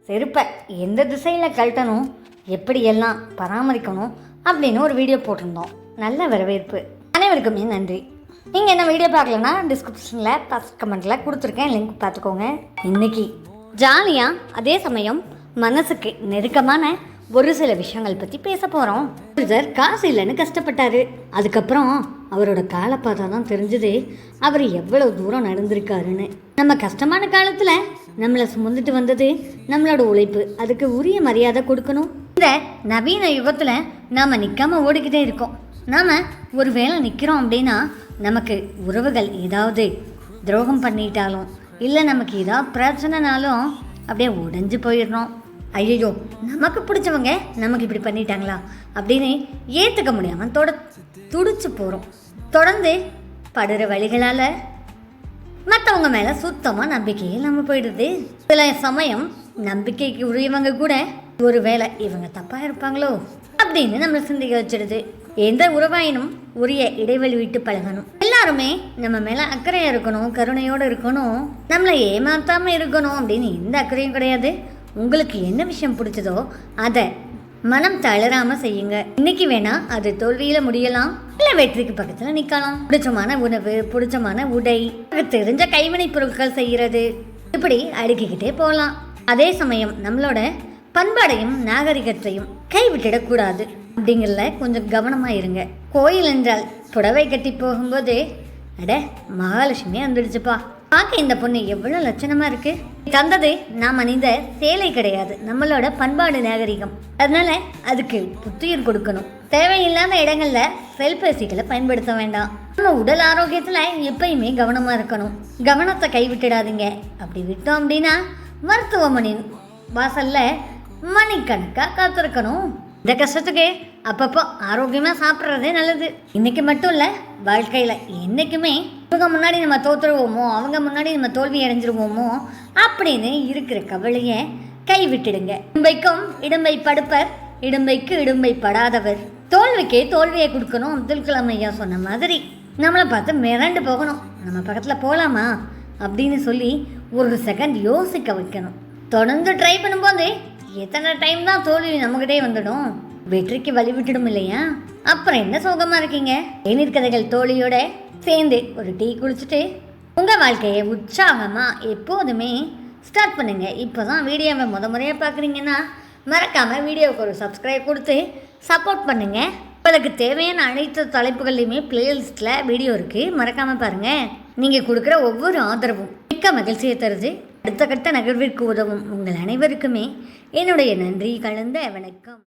செருப்பை எந்த திசையில் கழட்டணும், எப்படியெல்லாம் பராமரிக்கணும் அப்படின்னு ஒரு வீடியோ போட்டிருந்தோம். நல்ல வரவேற்பு. அனைவருக்குமே நன்றி. நீங்கள் என்ன வீடியோ பார்க்கலன்னா டிஸ்கிரிப்ஷனில் ஃபஸ்ட் கமெண்ட்டில் கொடுத்துருக்கேன், லிங்க் பார்த்துக்கோங்க. இன்றைக்கி ஜாலியாக அதே சமயம் மனசுக்கு நெருக்கமான ஒரு சில விஷயங்கள் பற்றி பேச போகிறோம். ஒருத்தர் காசு இல்லைன்னு கஷ்டப்பட்டார். அதுக்கப்புறம் அவரோட காலை பார்த்தா தான் தெரிஞ்சது அவர் எவ்வளோ தூரம் நடந்திருக்காருன்னு. நம்ம கஷ்டமான காலத்தில் நம்மளை சுமந்துட்டு வந்தது நம்மளோட உழைப்பு. அதுக்கு உரிய மரியாதை கொடுக்கணும். இந்த நவீன யுகத்தில் நாம் நிற்காம ஓடிக்கிட்டே இருக்கோம். நாம் ஒரு வேளை நிற்கிறோம் அப்படின்னா நமக்கு உறவுகள் ஏதாவது துரோகம் பண்ணிட்டாலும் இல்லை நமக்கு ஏதாவது பிரச்சனைனாலும் அப்படியே உடைஞ்சு போயிடுறோம். ஐயோ, நமக்கு பிடிச்சவங்க நமக்கு இப்படி பண்ணிட்டாங்களா அப்படின்னு ஏற்றுக்க முடியாமல் துடிச்சு போகிறோம். தொடர்ந்து படுற வழிகளால் மற்றவங்க மேலே சுத்தமாக நம்பிக்கையே நம்ம போயிடுது. சில சமயம் நம்பிக்கைக்கு உரியவங்க கூட ஒரு வேளை இவங்க தப்பாக இருப்பாங்களோ அப்படின்னு நம்மளை சிந்திக்க வச்சிடுது. எந்த உறவாயினும் உரிய இடைவெளி விட்டு பழகணும். எல்லாருமே நம்ம மேலே அக்கறையாக இருக்கணும், கருணையோடு இருக்கணும், நம்மளை ஏமாற்றாமல் இருக்கணும் அப்படின்னு எந்த அக்கறையும் கிடையாது. உங்களுக்கு என்ன விஷயம் பிடிச்சதோ அதை மனம் தளராமல் செய்யுங்க. இன்னைக்கு வேணா அது தோல்வியில் முடியலாம், இல்லை வெற்றிக்கு பக்கத்தில் நிற்கலாம். பிடிச்சமான உணவு, பிடிச்சமான உடை, தெரிஞ்ச கைவினை பொருட்கள் செய்கிறது, இப்படி அடுக்கிக்கிட்டே போகலாம். அதே சமயம் நம்மளோட பண்பாடையும் நாகரிகத்தையும் கைவிட்டுடக்கூடாது. அப்படிங்கிறத கொஞ்சம் கவனமாக இருங்க. கோயில் என்றால் புடவை கட்டி போகும்போது அட மகாலட்சுமி வந்துடுச்சுப்பா, பார்க்க இந்த பொண்ணு எவ்வளோ லட்சணமாக இருக்குது. தந்தது நாம் அணிந்த சேலை கிடையாது, நம்மளோட பண்பாடு நாகரிகம். அதனால அதுக்கு புத்துயிர் கொடுக்கணும். தேவையில்லாத இடங்களில் செல்பேசிகளை பயன்படுத்த வேண்டாம். நம்ம உடல் ஆரோக்கியத்தில் எப்பயுமே கவனமாக இருக்கணும். கவனத்தை கைவிட்டுடாதீங்க. அப்படி விட்டோம் அப்படின்னா மருத்துவமனை வாசலில் மணிக்கணக்காக காத்திருக்கணும். இந்த கஷ்டத்துக்கு அப்பப்போ ஆரோக்கியமாக சாப்பிட்றதே நல்லது. இன்றைக்கி மட்டும் இல்லை, வாழ்க்கையில் என்றைக்குமே இவங்க முன்னாடி நம்ம தோற்றுருவோமோ, அவங்க முன்னாடி நம்ம தோல்வி அடைஞ்சிருவோமோ அப்படின்னு இருக்கிற கவலையை கைவிட்டுடுங்க. இடும்பைக்கும் இடும்பை படுப்பர், இடும்பைக்கு இடும்பை படாதவர். தோல்விக்கே தோல்வியை கொடுக்கணும். அப்துல் கலாம் ஐயா சொன்ன மாதிரி நம்மளை பார்த்து மிரண்டு போகணும். நம்ம பக்கத்தில் போகலாமா அப்படின்னு சொல்லி ஒரு செகண்ட் யோசிக்க வைக்கணும். தொடர்ந்து ட்ரை பண்ணும்போது எத்தனை டைம் தான் தோல்வி நம்மகிட்டே வந்துடும், வெற்றிக்கு வழி விட்டுடும் இல்லையா? அப்புறம் என்ன சோகமாக இருக்கீங்க? தேநீர் கதைகள் தோழியோட சேர்ந்து ஒரு டீ குடிச்சிட்டு உங்கள் வாழ்க்கையை உற்சாகமாக எப்போதுமே ஸ்டார்ட் பண்ணுங்க. இப்போ தான் வீடியோவை முறையாக பார்க்குறீங்கன்னா மறக்காமல் வீடியோவுக்கு ஒரு சப்ஸ்கிரைப் கொடுத்து சப்போர்ட் பண்ணுங்கள். உங்களுக்கு தேவையான அனைத்து தலைப்புகள்லையுமே பிளேலிஸ்ட்டில் வீடியோ இருக்குது, மறக்காமல் பாருங்கள். நீங்கள் கொடுக்குற ஒவ்வொரு ஆதரவும் மிக்க மகிழ்ச்சியை தருது. அடுத்த கட்ட நகர்விற்கு உதவும் உங்கள் அனைவருக்குமே என்னுடைய நன்றி கலந்த வணக்கம்.